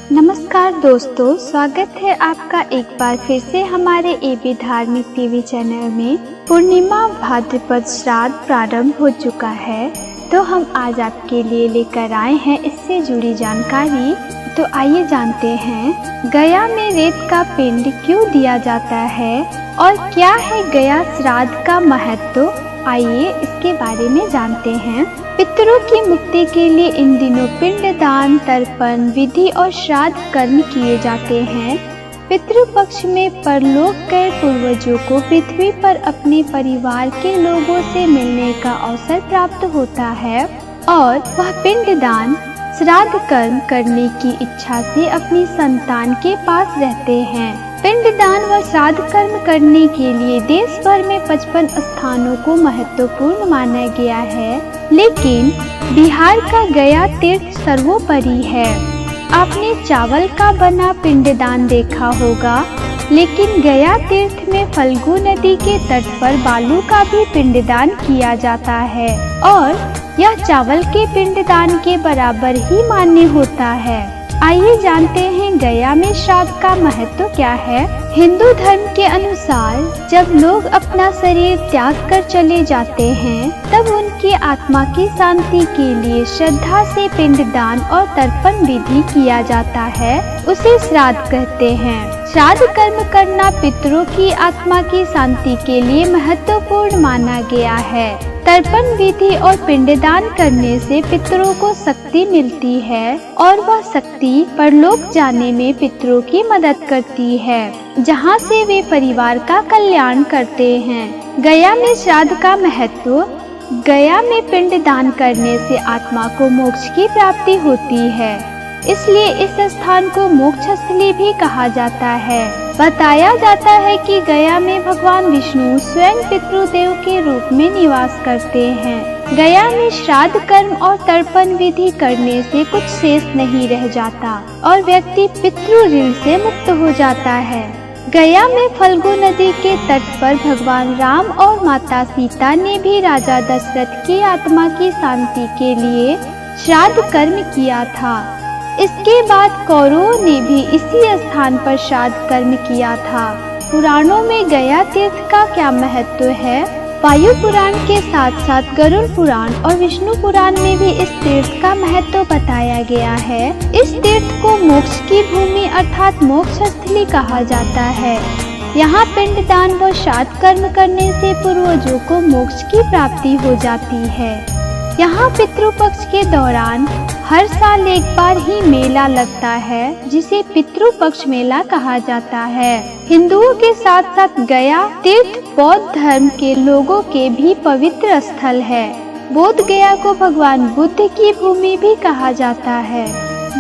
नमस्कार दोस्तों, स्वागत है आपका एक बार फिर से हमारे एबी धार्मिक टीवी चैनल में। पूर्णिमा भाद्रपद श्राद्ध प्रारंभ हो चुका है, तो हम आज आपके लिए लेकर आए हैं इससे जुड़ी जानकारी। तो आइए जानते हैं गया में रेत का पिंड क्यों दिया जाता है और क्या है गया श्राद्ध का महत्व। आइए इसके बारे में जानते हैं। पितरों की मुक्ति के लिए इन दिनों पिंडदान, तर्पण विधि और श्राद्ध कर्म किए जाते हैं। पितृपक्ष में परलोक गए पूर्वजों को पृथ्वी पर अपने परिवार के लोगों से मिलने का अवसर प्राप्त होता है और वह पिंडदान श्राद्ध कर्म करने की इच्छा से अपनी संतान के पास रहते हैं। पिंडदान व श्राद्ध कर्म करने के लिए देश भर में 55 स्थानों को महत्वपूर्ण माना गया है, लेकिन बिहार का गया तीर्थ सर्वोपरि है। आपने चावल का बना पिंडदान देखा होगा, लेकिन गया तीर्थ में फल्गु नदी के तट पर बालू का भी पिंडदान किया जाता है और यह चावल के पिंडदान के बराबर ही मान्य होता है। आइए जानते हैं गया में श्राद्ध का महत्व क्या है। हिंदू धर्म के अनुसार जब लोग अपना शरीर त्याग कर चले जाते हैं, तब उनकी आत्मा की शांति के लिए श्रद्धा से पिंडदान और तर्पण विधि किया जाता है, उसे श्राद्ध कहते हैं। श्राद्ध कर्म करना पितरों की आत्मा की शांति के लिए महत्वपूर्ण माना गया है। तर्पण विधि और पिंडदान करने से पितरों को शक्ति मिलती है और वह शक्ति परलोक जाने में पितरों की मदद करती है, जहां से वे परिवार का कल्याण करते हैं। गया में श्राद्ध का महत्व। गया में पिंडदान करने से आत्मा को मोक्ष की प्राप्ति होती है, इसलिए इस स्थान को मोक्ष स्थली भी कहा जाता है। बताया जाता है कि गया में भगवान विष्णु स्वयं पितृदेव के रूप में निवास करते हैं। गया में श्राद्ध कर्म और तर्पण विधि करने से कुछ शेष नहीं रह जाता और व्यक्ति पितृ ऋण से मुक्त हो जाता है। गया में फल्गु नदी के तट पर भगवान राम और माता सीता ने भी राजा दशरथ की आत्मा की शांति के लिए श्राद्ध कर्म किया था। इसके बाद कौरवों ने भी इसी स्थान पर श्राद्ध कर्म किया था। पुराणों में गया तीर्थ का क्या महत्व है। वायु पुराण के साथ साथ गरुड़ पुराण और विष्णु पुराण में भी इस तीर्थ का महत्व बताया गया है। इस तीर्थ को मोक्ष की भूमि अर्थात मोक्ष स्थली कहा जाता है। यहाँ पिंडदान व श्राद्ध कर्म करने से पूर्वजों को मोक्ष की प्राप्ति हो जाती है। यहाँ पितृपक्ष के दौरान हर साल एक बार ही मेला लगता है, जिसे पितृपक्ष मेला कहा जाता है। हिंदुओं के साथ साथ गया तीर्थ बौद्ध धर्म के लोगों के भी पवित्र स्थल है। बोध गया को भगवान बुद्ध की भूमि भी कहा जाता है।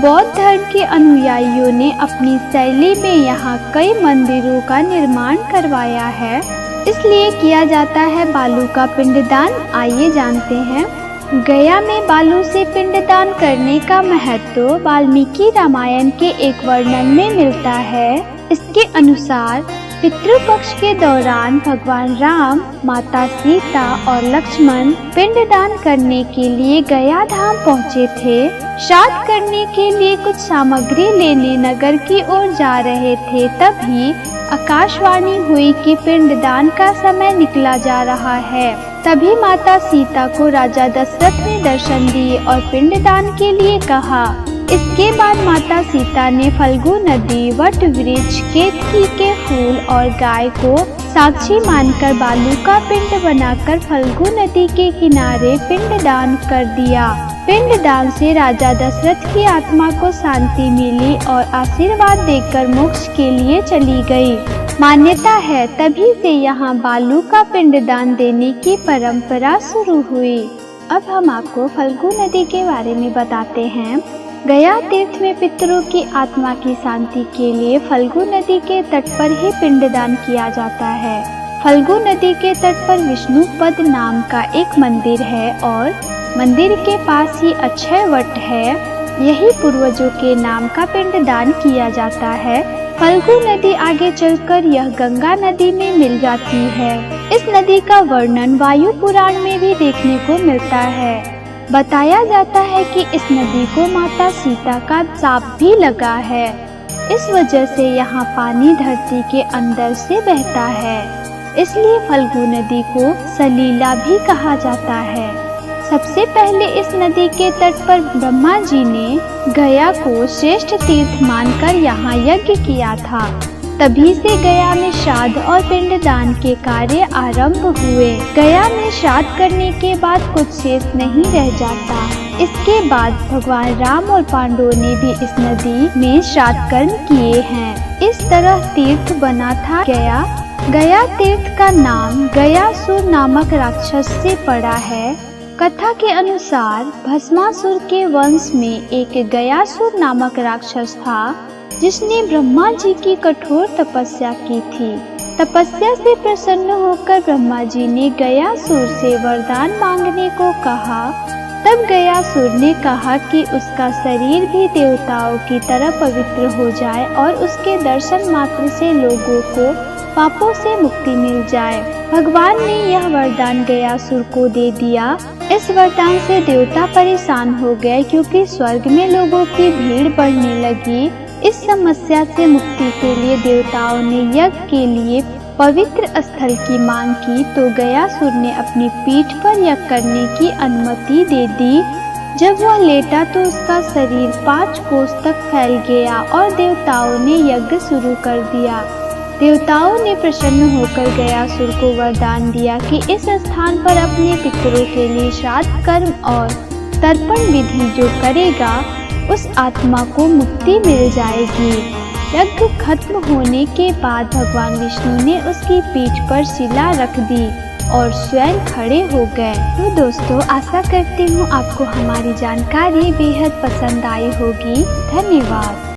बौद्ध धर्म के अनुयायियों ने अपनी शैली में यहाँ कई मंदिरों का निर्माण करवाया है, इसलिए किया जाता है बालू का पिंडदान। आइए जानते हैं गया में बालू से पिंडदान करने का महत्व वाल्मीकि रामायण के एक वर्णन में मिलता है। इसके अनुसार पितृपक्ष के दौरान भगवान राम, माता सीता और लक्ष्मण पिंडदान करने के लिए गया धाम पहुँचे थे। श्राद्ध करने के लिए कुछ सामग्री लेने नगर की ओर जा रहे थे, तभी आकाशवाणी हुई कि पिंडदान का समय निकला जा रहा है। तभी माता सीता को राजा दशरथ ने दर्शन दिए और पिंडदान के लिए कहा। इसके बाद माता सीता ने फल्गु नदी, वट वृक्ष, केतकी के फूल और गाय को साक्षी मानकर बालू का पिंड बनाकर फल्गु नदी के किनारे पिंडदान कर दिया। पिंडदान से राजा दशरथ की आत्मा को शांति मिली और आशीर्वाद देकर मोक्ष के लिए चली गई। मान्यता है तभी से यहाँ बालू का पिंडदान देने की परंपरा शुरू हुई। अब हम आपको फल्गु नदी के बारे में बताते हैं। गया तीर्थ में पितरों की आत्मा की शांति के लिए फल्गु नदी के तट पर ही पिंडदान किया जाता है। फल्गु नदी के तट पर विष्णुपद नाम का एक मंदिर है और मंदिर के पास ही अक्षय वट है। यही पूर्वजों के नाम का पिंडदान किया जाता है। फल्गु नदी आगे चलकर यह गंगा नदी में मिल जाती है। इस नदी का वर्णन वायु पुराण में भी देखने को मिलता है। बताया जाता है कि इस नदी को माता सीता का शाप भी लगा है। इस वजह से यहाँ पानी धरती के अंदर से बहता है, इसलिए फल्गु नदी को सलीला भी कहा जाता है। सबसे पहले इस नदी के तट पर ब्रह्मा जी ने गया को श्रेष्ठ तीर्थ मानकर यहाँ यज्ञ किया था। तभी से गया में श्राद्ध और पिंडदान के कार्य आरंभ हुए। गया में श्राद्ध करने के बाद कुछ शेष नहीं रह जाता। इसके बाद भगवान राम और पांडवों ने भी इस नदी में श्राद्ध कर्म किए हैं। इस तरह तीर्थ बना था गया। गया तीर्थ का नाम गयासुर नामक राक्षस से पड़ा है। कथा के अनुसार भस्मासुर के वंश में एक गयासुर नामक राक्षस था, जिसने ब्रह्मा जी की कठोर तपस्या की थी। तपस्या से प्रसन्न होकर ब्रह्मा जी ने गयासुर से वरदान मांगने को कहा। तब गयासुर ने कहा कि उसका शरीर भी देवताओं की तरह पवित्र हो जाए और उसके दर्शन मात्र से लोगों को पापों से मुक्ति मिल जाए। भगवान ने यह वरदान गयासुर को दे दिया। इस वरदान से देवता परेशान हो गए, क्योंकि स्वर्ग में लोगों की भीड़ बढ़ने लगी। इस समस्या से मुक्ति के लिए देवताओं ने यज्ञ के लिए पवित्र स्थल की मांग की, तो गयासुर ने अपनी पीठ पर यज्ञ करने की अनुमति दे दी। जब वह लेटा तो उसका शरीर 5 कोस तक फैल गया और देवताओं ने यज्ञ शुरू कर दिया। देवताओं ने प्रसन्न होकर गयासुर को वरदान दिया कि इस स्थान पर अपने पितरों के लिए श्राद्ध कर्म और तर्पण विधि जो करेगा उस आत्मा को मुक्ति मिल जाएगी। यज्ञ खत्म होने के बाद भगवान विष्णु ने उसकी पीठ पर शिला रख दी और स्वयं खड़े हो गए। तो दोस्तों, आशा करती हूँ आपको हमारी जानकारी बेहद पसंद आई होगी। धन्यवाद।